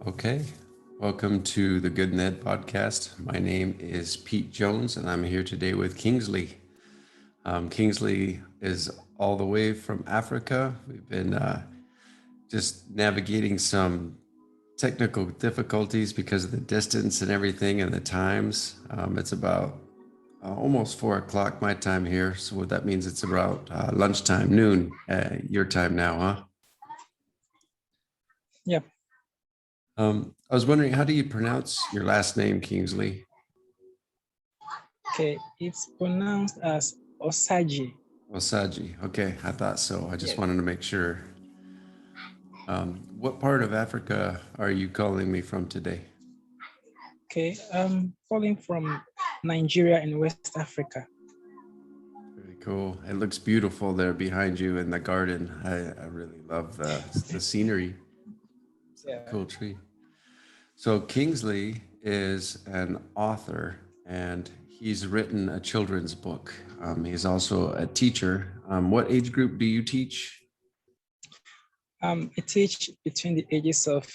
Okay, welcome to the Good and Ed podcast. My name is Pete Jones, and I'm here today with Kingsley. Kingsley is all the way from Africa. We've been just navigating some technical difficulties because of the distance and everything and the times. It's about almost 4 o'clock my time here. So what that means, it's about lunchtime, noon, your time now, huh? Yeah. I was wondering, how do you pronounce your last name, Kingsley? Okay. It's pronounced as Osajie. Osajie. Okay, I thought so. I just Yes. wanted to make sure. What part of Africa are you calling me from today? Okay. Calling from Nigeria in West Africa. Very cool. It looks beautiful there behind you in the garden. I really love the scenery. It's a Yeah. cool tree. So Kingsley is an author and he's written a children's book. He's also a teacher. What age group do you teach? I teach between the ages of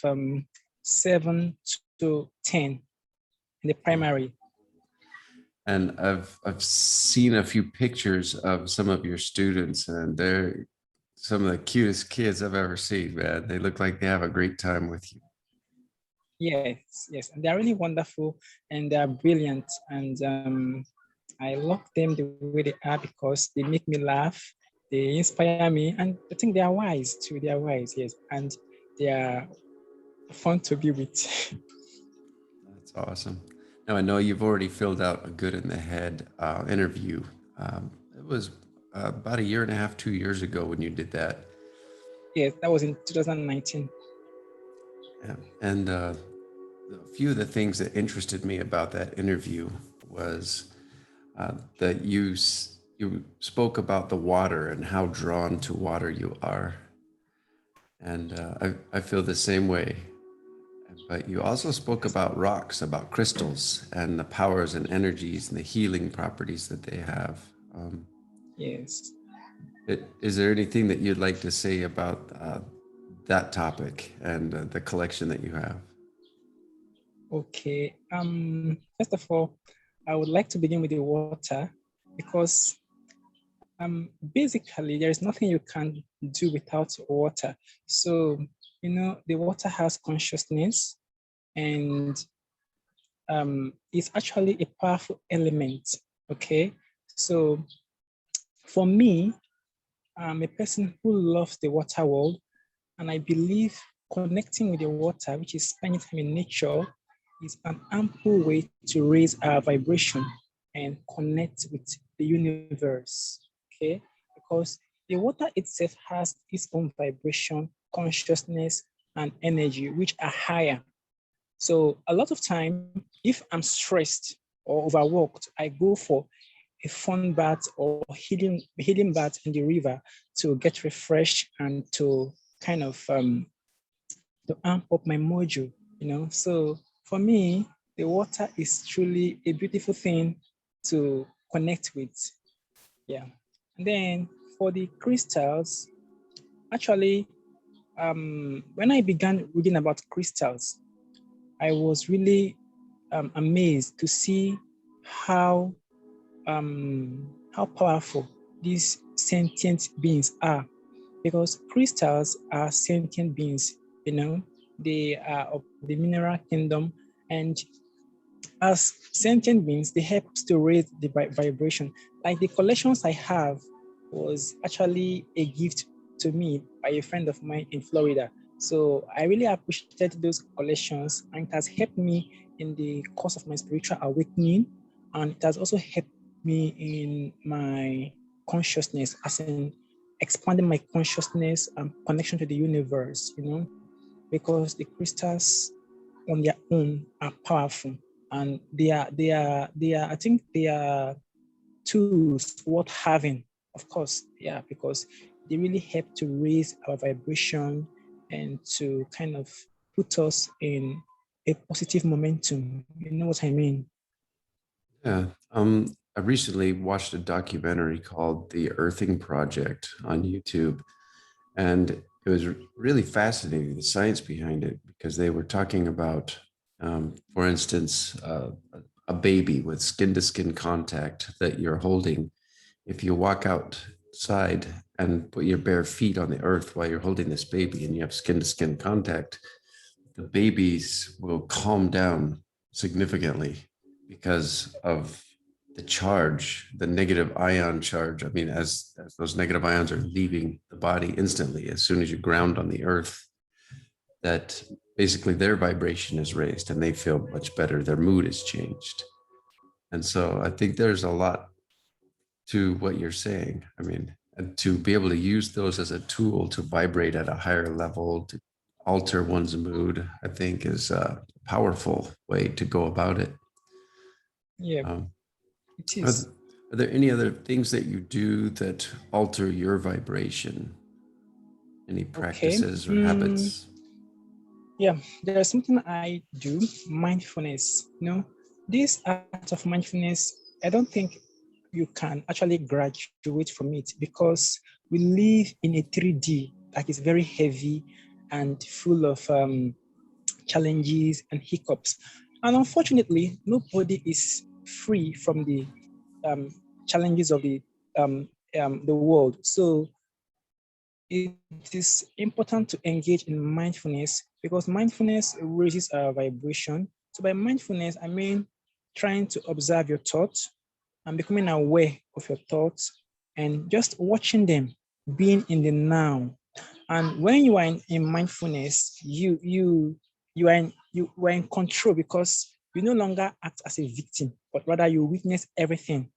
7 to 10 in the primary. And I've seen a few pictures of some of your students, and they're some of the cutest kids I've ever seen, man. They look like they have a great time with you. Yes. And they're really wonderful and they're brilliant. And I love them the way they are because they make me laugh. They inspire me. And I think they are wise too. They are wise, yes. And they are fun to be with. That's awesome. Now I know you've already filled out a Good in the Head interview. It was about a year and a half, 2 years ago when you did that. Yes, that was in 2019. Yeah. And a few of the things that interested me about that interview was that you spoke about the water and how drawn to water you are, and I feel the same way. But you also spoke about rocks, about crystals, and the powers and energies and the healing properties that they have. Um, Yes. is there anything that you'd like to say about that topic and the collection that you have? Okay. First of all, I would like to begin with the water because basically there is nothing you can do without water. So, the water has consciousness and it's actually a powerful element. Okay. So for me, I'm a person who loves the water world, and I believe connecting with the water, which is spending time in nature, is an ample way to raise our vibration and connect with the universe. Okay, because the water itself has its own vibration, consciousness, and energy, which are higher. So a lot of time, if I'm stressed or overworked, I go for a fun bath or healing bath in the river to get refreshed and to kind of to amp up my mojo. So for me, the water is truly a beautiful thing to connect with. Yeah. And then for the crystals, actually, when I began reading about crystals, I was really amazed to see how how powerful these sentient beings are, because crystals are sentient beings. They are of the mineral kingdom, and as sentient beings, they help to raise the vibration. Like the collections I have was actually a gift to me by a friend of mine in Florida. So I really appreciate those collections, and it has helped me in the course of my spiritual awakening, and it has also helped me in my consciousness, as in expanding my consciousness and connection to the universe. Because the crystals on their own are powerful, and they are I think they are tools worth having, of course. Yeah, because they really help to raise our vibration and to kind of put us in a positive momentum. You know what I mean? Yeah. I recently watched a documentary called The Earthing Project on YouTube. And it was really fascinating, the science behind it, because they were talking about, for instance, a baby with skin to skin contact that you're holding. If you walk outside and put your bare feet on the earth while you're holding this baby and you have skin to skin contact, the babies will calm down significantly because of the charge, the negative ion charge. I mean, as those negative ions are leaving the body instantly, as soon as you ground on the earth, that basically their vibration is raised and they feel much better. Their mood is changed. And so I think there's a lot to what you're saying. I mean, and to be able to use those as a tool to vibrate at a higher level, to alter one's mood, I think is a powerful way to go about it. Yeah, Um, it are, is. are there any other things that you do that alter your vibration? Any Okay. practices or habits? Yeah, there's something I do, mindfulness. This art of mindfulness, I don't think you can actually graduate from it because we live in a 3D that is very heavy and full of challenges and hiccups. And unfortunately, nobody is free from the um, challenges of the world. So it is important to engage in mindfulness because mindfulness raises our vibration. So by mindfulness, I mean trying to observe your thoughts and becoming aware of your thoughts and just watching them, being in the now. And when you are in mindfulness, you are in control because you no longer act as a victim, but rather you witness everything.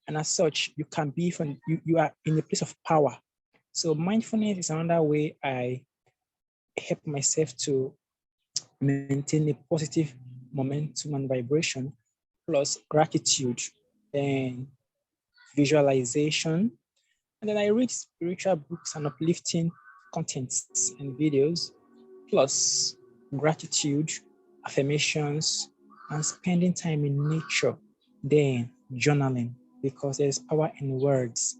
And as such, you can be from you are in a place of power. So mindfulness is another way I help myself to maintain a positive momentum and vibration, plus gratitude, then visualization. And then I read spiritual books and uplifting contents and videos, plus gratitude, affirmations, and spending time in nature. Then journaling, because there's power in words.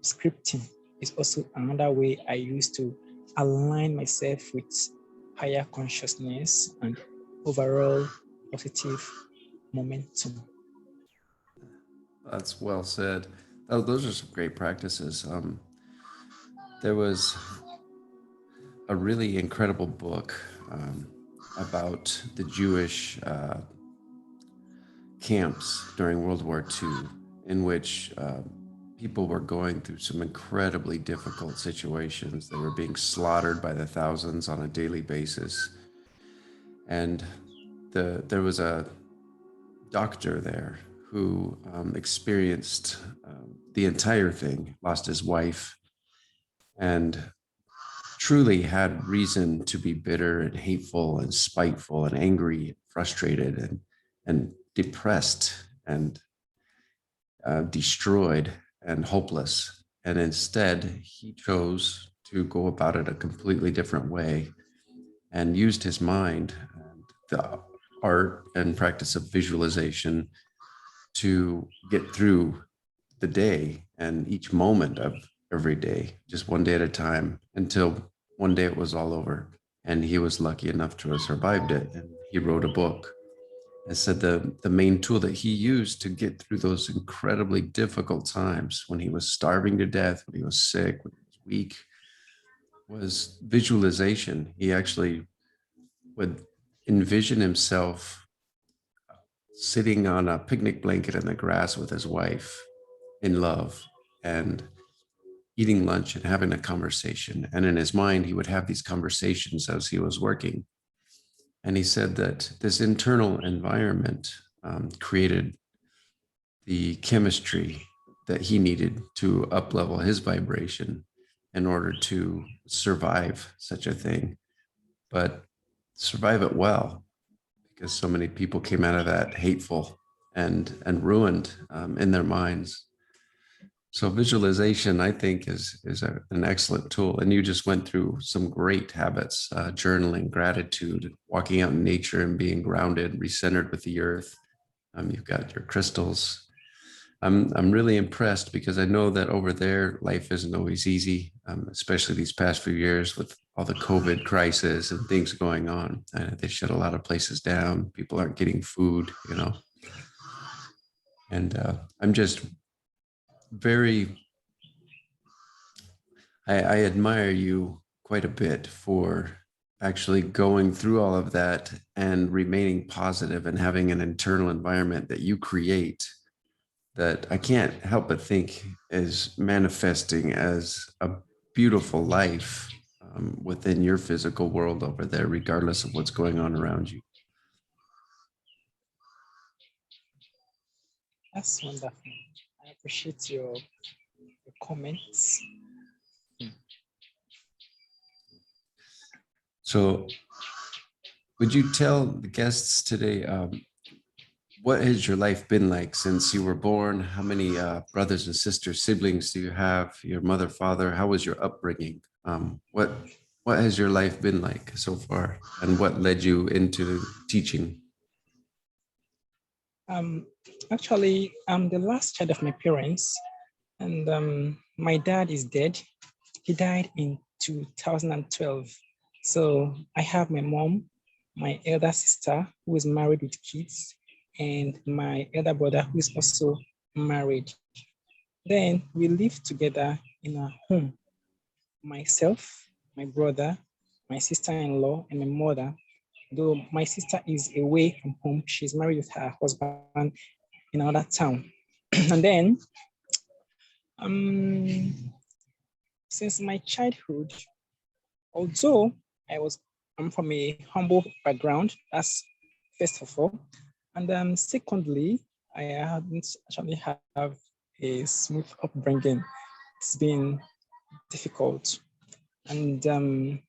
Scripting is also another way I use to align myself with higher consciousness and overall positive momentum. That's well said. Oh, those are some great practices. There was a really incredible book about the Jewish camps during World War II, in which people were going through some incredibly difficult situations. They were being slaughtered by the thousands on a daily basis. And there was a doctor there who experienced the entire thing, lost his wife, and truly had reason to be bitter and hateful and spiteful and angry, frustrated and depressed and destroyed and hopeless. And instead, he chose to go about it a completely different way and used his mind and the art and practice of visualization to get through the day and each moment of every day, just one day at a time, until one day it was all over. And he was lucky enough to have survived it. And he wrote a book and said the main tool that he used to get through those incredibly difficult times when he was starving to death, when he was sick, when he was weak, was visualization. He actually would envision himself sitting on a picnic blanket in the grass with his wife in love and eating lunch and having a conversation. And in his mind, he would have these conversations as he was working. And he said that this internal environment created the chemistry that he needed to uplevel his vibration in order to survive such a thing, but survive it well, because so many people came out of that hateful and ruined in their minds. So visualization, I think, is an excellent tool. And you just went through some great habits: journaling, gratitude, walking out in nature, and being grounded, recentered with the earth. You've got your crystals. I'm really impressed because I know that over there life isn't always easy, especially these past few years with all the COVID crisis and things going on. They shut a lot of places down. People aren't getting food, you know. And I'm just very, I admire you quite a bit for actually going through all of that and remaining positive and having an internal environment that you create that I can't help but think is manifesting as a beautiful life within your physical world over there, regardless of what's going on around you. That's wonderful. I appreciate your comments. So, would you tell the guests today what has your life been like since you were born? How many brothers and sisters, siblings do you have? Your mother, father? How was your upbringing? What has your life been like so far, and what led you into teaching? Um, Actually, I'm the last child of my parents, and my dad is dead. He died in 2012. So I have my mom, my elder sister who is married with kids, and my elder brother who is also married. Then we live together in a home. Myself, my brother, my sister-in-law, and my mother. Though my sister is away from home, she's married with her husband in another town. And then, um, since my childhood, although I'm from a humble background, that's first of all. And secondly, I hadn't actually have a smooth upbringing. It's been difficult. And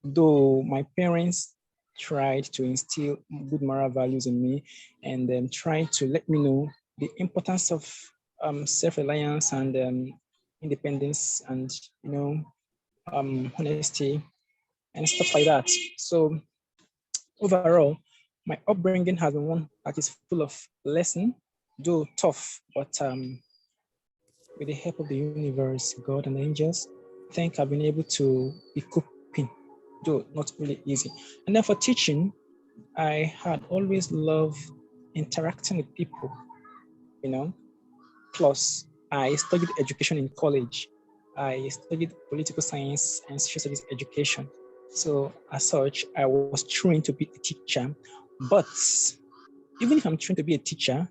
though my parents tried to instill good moral values in me and tried to let me know the importance of self-reliance and independence and, honesty and stuff like that. So overall, my upbringing has been one that is full of lesson, though tough, but with the help of the universe, God and angels, I think I've been able to be coping, though not really easy. And then for teaching, I had always loved interacting with people, you know. Plus, I studied education in college. I studied political science and social studies education. So as such, I was trained to be a teacher. But even if I'm trained to be a teacher,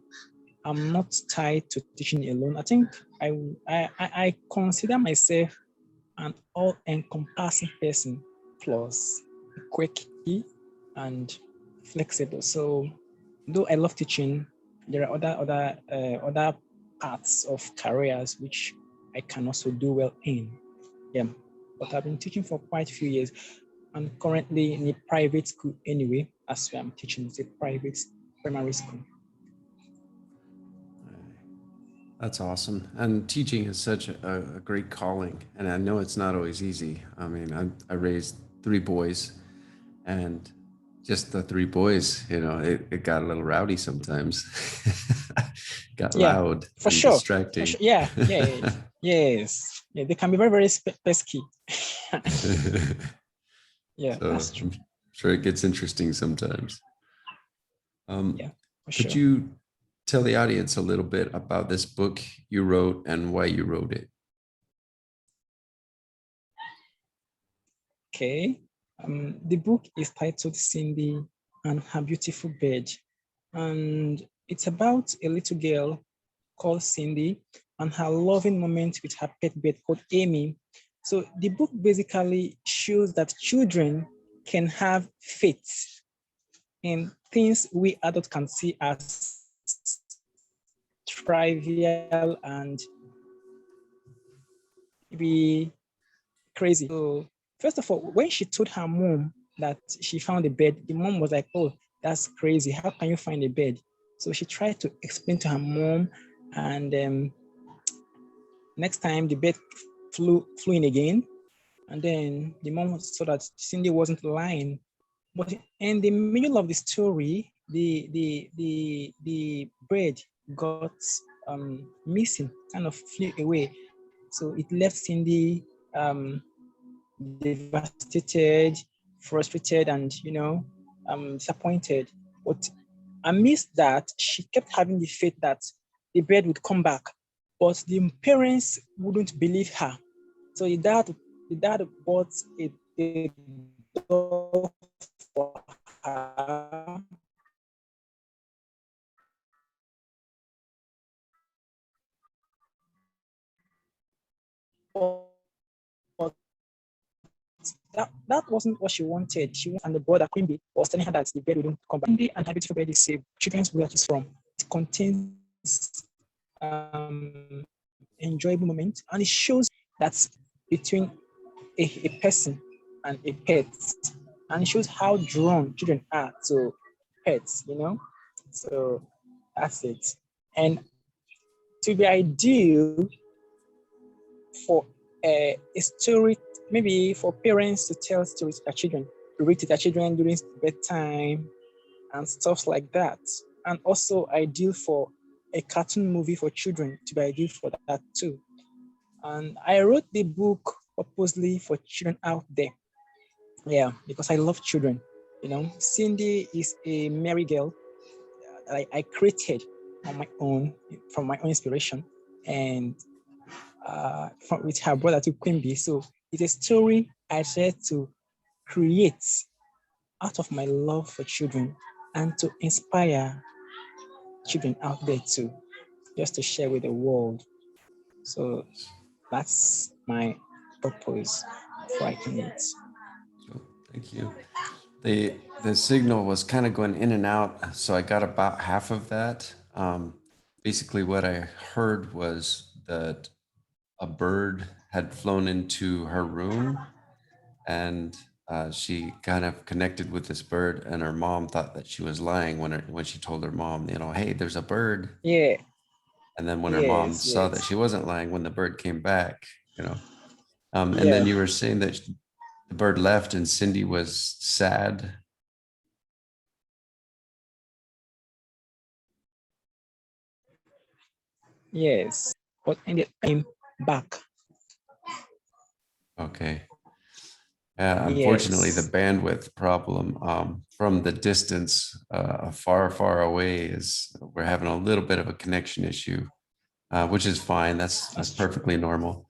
I'm not tied to teaching alone. I think I consider myself an all-encompassing person, plus quirky and flexible. So though I love teaching, there are other parts of careers which I can also do well in. Yeah, but I've been teaching for quite a few years. I'm currently in a private school anyway, as I'm teaching. It's a private primary school. That's awesome. And teaching is such a great calling. And I know it's not always easy. I mean, I raised three boys, and just the three boys, it got a little rowdy sometimes. Got Yeah, loud for and sure. For distracting. sure. Yeah, yeah, yes. Yeah, they can be very, very pesky. Yeah, So that's true. I'm sure it gets interesting sometimes. Yeah, for Could sure. you tell the audience a little bit about this book you wrote and why you wrote it? Okay. The book is titled Cindy and Her Beautiful Bed. And it's about a little girl called Cindy and her loving moment with her pet bird called Amy. So the book basically shows that children can have faith in things we adults can see as trivial and maybe crazy. So first of all, when she told her mom that she found a bed, the mom was like, "Oh, that's crazy. How can you find a bed?" So she tried to explain to her mom, and next time the bed flew in again, and then the mom saw that Cindy wasn't lying. But in the middle of the story, the bird got missing, kind of flew away. So it left Cindy devastated, frustrated, and disappointed. But amidst that, she kept having the faith that the bird would come back, but the parents wouldn't believe her. So the dad bought a doll for her. But that wasn't what she wanted. She wanted, and the brother Quimby was telling her that the bed wouldn't come back. Quimby and Her Beautiful Bed is a children's book that is from. It contains enjoyable moments, and it shows that between a person and a pet, and it shows how drawn children are to pets. So that's it. And to be ideal for a story, maybe for parents to tell stories to their children, to read to their children during bedtime and stuff like that. And also ideal for a cartoon movie for children, to be ideal for that too. And I wrote the book purposely for children out there. Yeah, because I love children. Cindy is a merry girl I created on my own, from my own inspiration, and with her brother to Quimby. So it's a story I tried to create out of my love for children and to inspire children out there too, just to share with the world. So that's my purpose for writing it. So, thank you. The signal was kind of going in and out, so I got about half of that. Basically, what I heard was that a bird had flown into her room, and she kind of connected with this bird, and her mom thought that she was lying when she told her mom, hey, there's a bird. Yeah. And then when her mom Yes. saw that Yes. she wasn't lying, when the bird came back, and Yeah. then you were saying that the bird left and Cindy was sad. Yes. But in the time back. Okay. Unfortunately, the Yes. bandwidth problem from the distance far, far away we're having a little bit of a connection issue, which is fine. That's perfectly normal.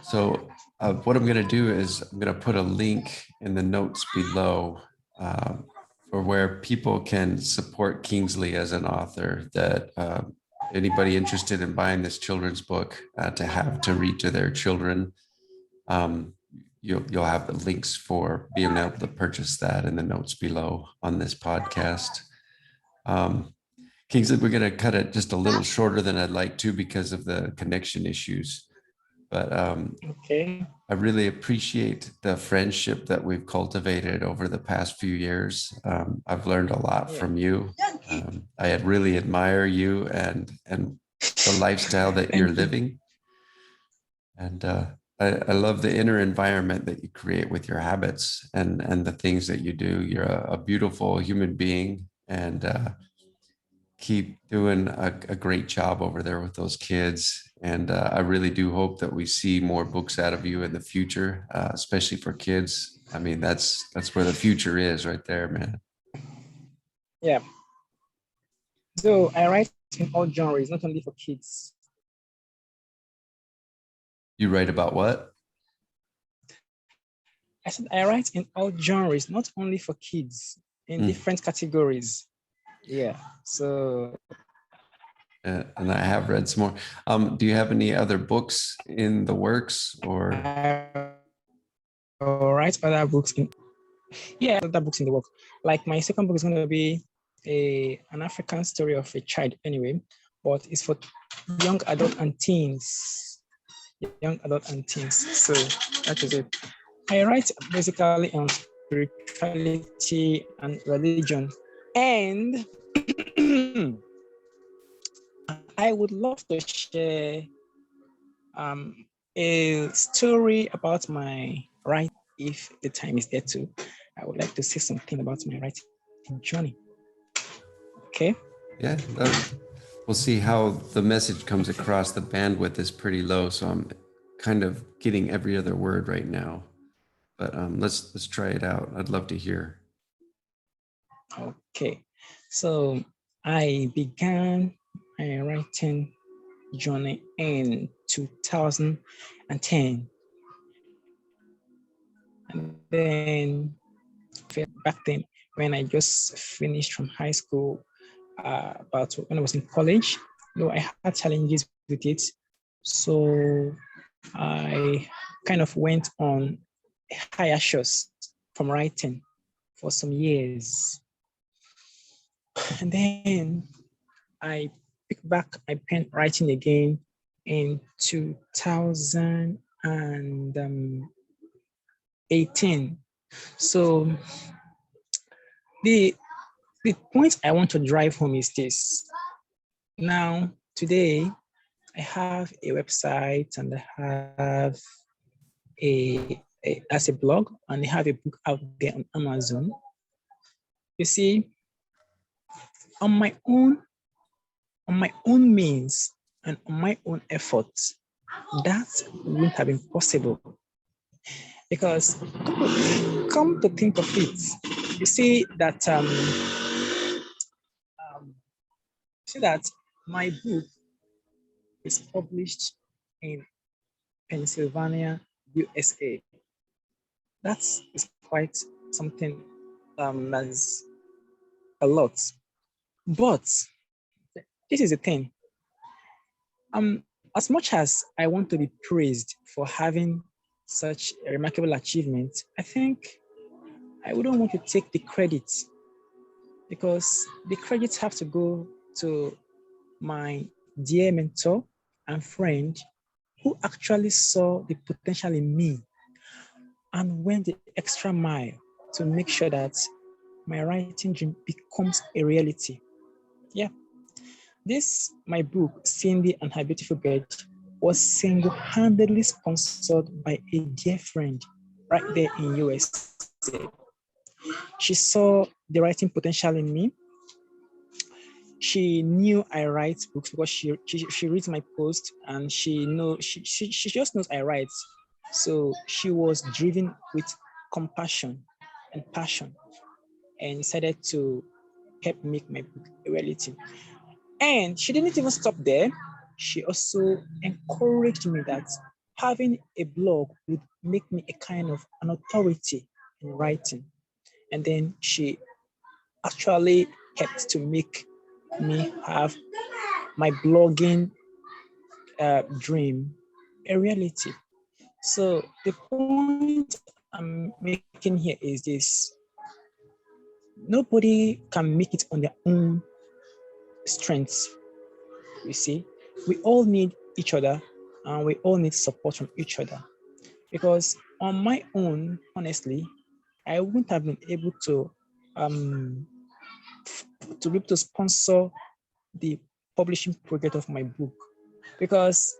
So what I'm going to do is I'm going to put a link in the notes below for where people can support Kingsley as an author, that anybody interested in buying this children's book to have to read to their children, you'll have the links for being able to purchase that in the notes below on this podcast. Kingsley, we're going to cut it just a little shorter than I'd like to because of the connection issues. But okay. I really appreciate the friendship that we've cultivated over the past few years. I've learned a lot from you. I really admire you and the lifestyle that you're living. And I love the inner environment that you create with your habits and the things that you do. You're a beautiful human being, and keep doing a great job over there with those kids. And I really do hope that we see more books out of you in the future, especially for kids. I mean, that's where the future is right there, man. Yeah. So I write in all genres, not only for kids. You write about what? I said I write in all genres, not only for kids, in different categories. Yeah. So. And I have read some more. Do you have any other books in the works, or? I write other books other books in the work. Like my second book is going to be an African story of a child anyway, but it's for young adult and teens. Young adult and teens. So that is it. I write basically on spirituality and religion. And I would love to share a story about my writing if the time is there too. I would like to say something about my writing journey. Okay. Yeah, we'll see how the message comes across. The bandwidth is pretty low, so I'm kind of getting every other word right now. But let's try it out. I'd love to hear. Okay, so I began my writing journey in 2010, and then back then when I just finished from high school, about when I was in college, I had challenges with it, so I kind of went on hiatus from writing for some years, and then I picked back my pen writing again in 2018. So the the point I want to drive home is this. Now, today, I have a website and I have as a blog, and I have a book out there on Amazon. You see, on my own means and on my own efforts, that wouldn't have been possible. Because come to think of it, you see that my book is published in Pennsylvania, USA. That's quite something that's a lot. But this is the thing. As much as I want to be praised for having such a remarkable achievement, I think I wouldn't want to take the credit, because the credits have to go to my dear mentor and friend who actually saw the potential in me and went the extra mile to make sure that my writing dream becomes a reality. Yeah. My book, Cindy and Her Beautiful Bird, was single-handedly sponsored by a dear friend right there in USA. She saw the writing potential in me. She knew I write books because she reads my posts, and she just knows I write. So she was driven with compassion and passion and decided to help make my book a reality. And she didn't even stop there. She also encouraged me that having a blog would make me a kind of an authority in writing. And then she actually helped to make me have my blogging dream a reality. So the point I'm making here is this: nobody can make it on their own strengths. You see, we all need each other, and we all need support from each other. Because on my own, honestly, I wouldn't have been able to be able to sponsor the publishing project of my book, because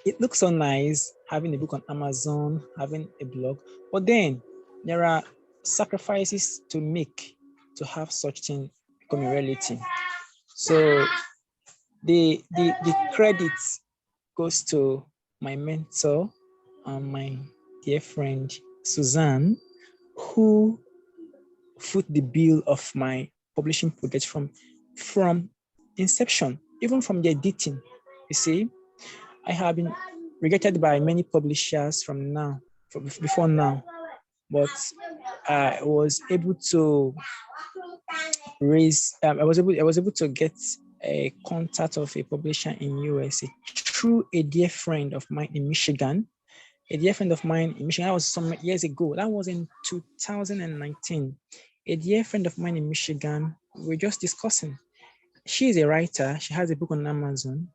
it looks so nice having a book on Amazon, having a blog, but then there are sacrifices to make to have such thing become a reality. So the credit goes to my mentor and my dear friend Suzanne, who foot the bill of my publishing project from inception, even from the editing. You see, I have been rejected by many publishers from before now, but I was able to I was able to get a contact of a publisher in USA through a dear friend of mine in Michigan. A dear friend of mine in Michigan, that was some years ago. That was in 2019. A dear friend of mine in Michigan, we're just discussing. She is a writer. She has a book on Amazon.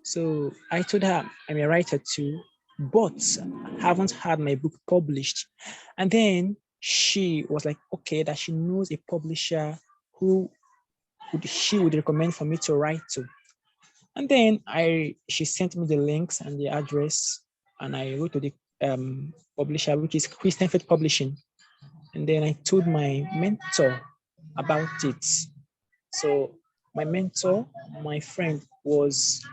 So I told her I'm a writer too, but haven't had my book published. And then she was like, okay, that she knows a publisher who she would recommend for me to write to. And then she sent me the links and the address, and I wrote to the publisher, which is Christian Faith Publishing. And then I told my mentor about it. So my mentor, my friend was,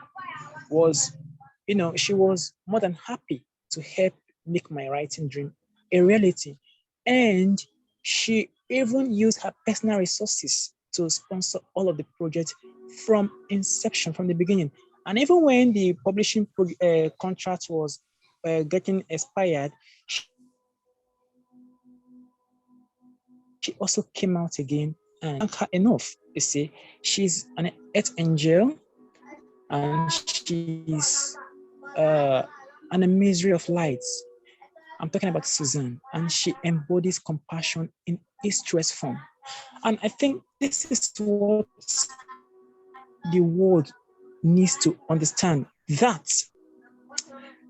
she was more than happy to help make my writing dream a reality. And she even used her personal resources to sponsor all of the projects from inception, from the beginning. And even when the publishing contract was getting expired, she also came out again and thank her enough. You see, she's an earth angel and she's an misery of lights. I'm talking about Suzanne, and she embodies compassion in its truest form. And I think this is what the world needs to understand, that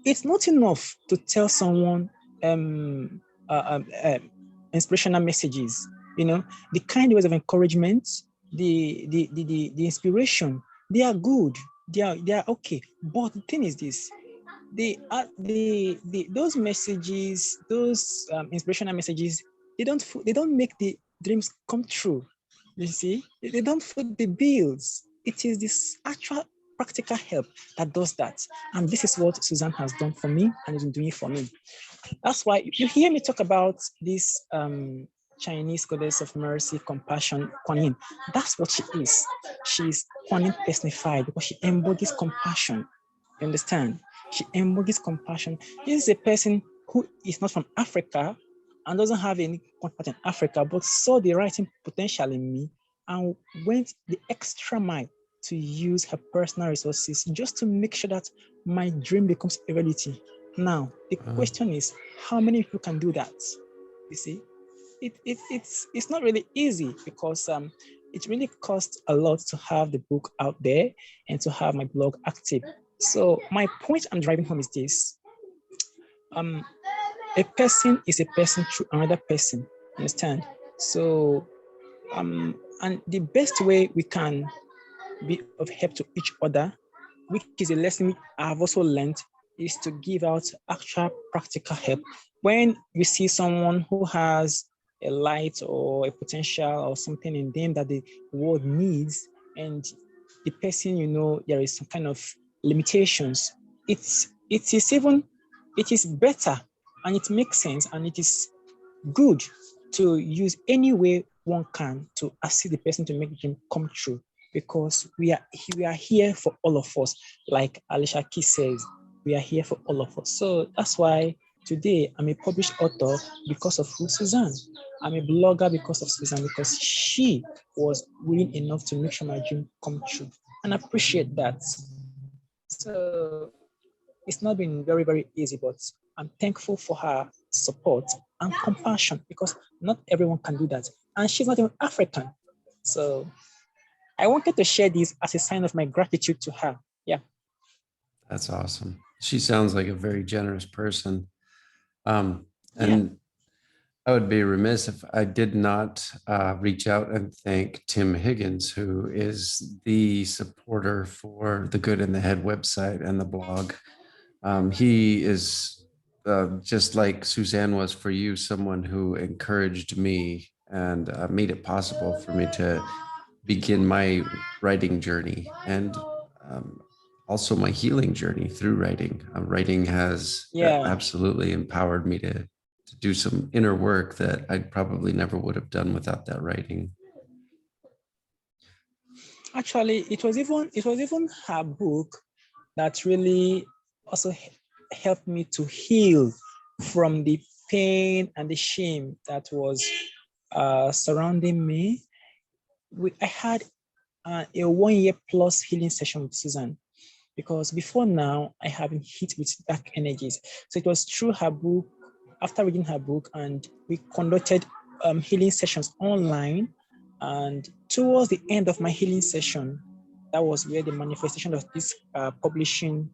it's not enough to tell someone inspirational messages. The kind words of encouragement, the inspiration, they are good. They are okay. But the thing is this: those messages, those inspirational messages, they don't make the dreams come true. You see, they don't foot the bills. It is this actual practical help that does that. And this is what Suzanne has done for me and is doing for me. That's why you hear me talk about this Chinese goddess of mercy, compassion, Kuan Yin. That's what she is. She's Kuan Yin personified because she embodies compassion. You understand? She embodies compassion. This is a person who is not from Africa and doesn't have any contact in Africa, but saw the writing potential in me and went the extra mile to use her personal resources just to make sure that my dream becomes a reality. Now, the question is, how many people can do that? You see, it's not really easy because it really costs a lot to have the book out there and to have my blog active. So my point I'm driving home is this: a person is a person through another person. Understand? So and the best way we can be of help to each other, which is a lesson I've also learned, is to give out actual practical help. When you see someone who has a light or a potential or something in them that the world needs, and the person, there is some kind of limitations, it is better and it makes sense and it is good to use any way one can to assist the person to make the dream come true, because we are here for all of us. Like Alicia Keys says, we are here for all of us. So that's why today I'm a published author because of who? Suzanne. I'm a blogger because of Suzanne, because she was willing enough to make sure my dream come true. And I appreciate that. So it's not been very, very easy, but I'm thankful for her support and compassion, because not everyone can do that. And she's not even African. So I wanted to share this as a sign of my gratitude to her. Yeah. That's awesome. She sounds like a very generous person. Yeah. And I would be remiss if I did not reach out and thank Tim Higgins, who is the supporter for the Good in the Head website and the blog. He is just like Suzanne was for you, someone who encouraged me and made it possible for me to begin my writing journey and um, also my healing journey through writing. Writing has Yeah. absolutely empowered me to do some inner work that I probably never would have done without that writing. Actually, it was even her book that really also helped me to heal from the pain and the shame that was surrounding me. I had a 1 year plus healing session with Susan, because before now I have been hit with dark energies. So it was through her book, after reading her book, and we conducted healing sessions online. And towards the end of my healing session, that was where the manifestation of this publishing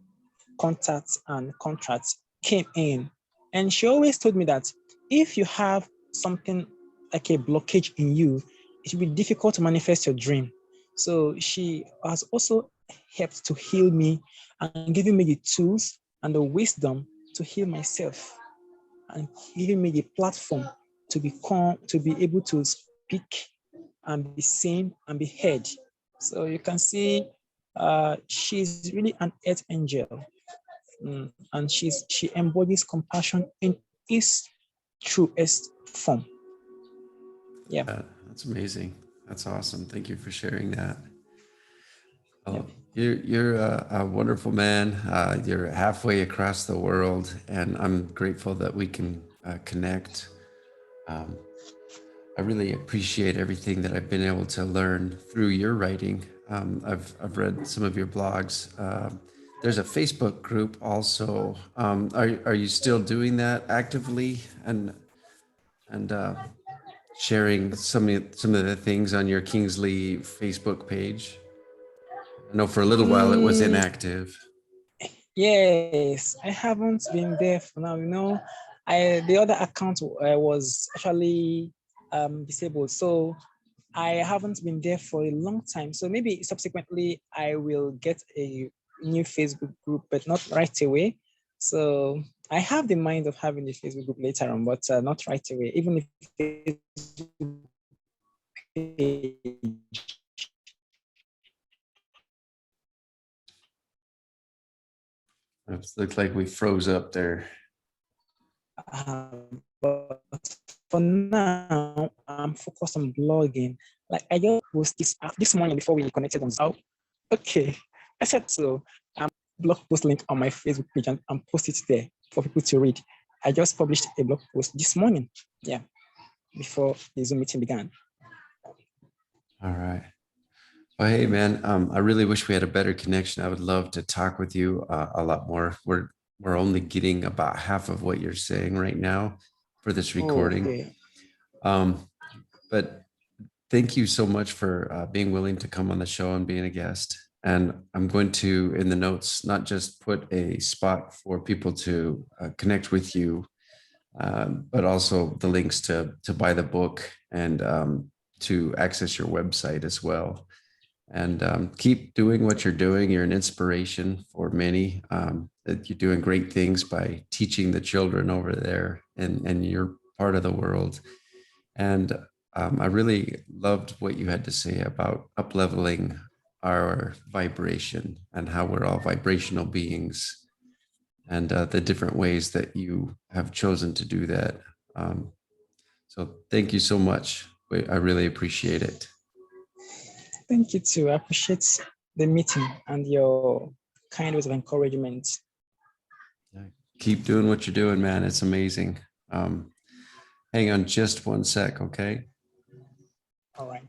contacts and contracts came in. And she always told me that if you have something like a blockage in you, it will be difficult to manifest your dream. So she has also helped to heal me and giving me the tools and the wisdom to heal myself, and giving me the platform to be able to speak and be seen and be heard. So you can see she's really an earth angel. And she embodies compassion in its truest form. Yeah. That's amazing. That's awesome. Thank you for sharing that. Yeah. Well, you're a wonderful man. You're halfway across the world, and I'm grateful that we can connect. Um, I really appreciate everything that I've been able to learn through your writing. I've read some of your blogs. There's a Facebook group also. Are you still doing that actively and sharing some of the things on your Kingsley Facebook page? I know for a little while it was Mm, inactive. yes, I haven't been there for now. The other account was actually disabled, so I haven't been there for a long time. So maybe subsequently I will get a new Facebook group, but not right away. So I have the mind of having a Facebook group later on, but not right away. Even if It looks like we froze up there. but for now, I'm focused on blogging. Like I just post this morning before we connected on Zoom. Okay, I said so. Blog post link on my Facebook page and post it there for people to read. I just published a blog post this morning. Yeah, before the Zoom meeting began. All right. Well, hey, man, I really wish we had a better connection. I would love to talk with you a lot more. We're only getting about half of what you're saying right now for this Oh, recording. okay. Um, but thank you so much for being willing to come on the show and being a guest. And I'm going to, in the notes, not just put a spot for people to connect with you, but also the links to buy the book and to access your website as well. And keep doing what you're doing. You're an inspiration for many. That you're doing great things by teaching the children over there and your part of the world. And I really loved what you had to say about upleveling our vibration and how we're all vibrational beings and the different ways that you have chosen to do that. Um, so thank you so much. I really appreciate it. Thank you too. I appreciate the meeting and your kind words of encouragement. Keep doing what you're doing, man. It's amazing. Hang on just one sec, okay? All right.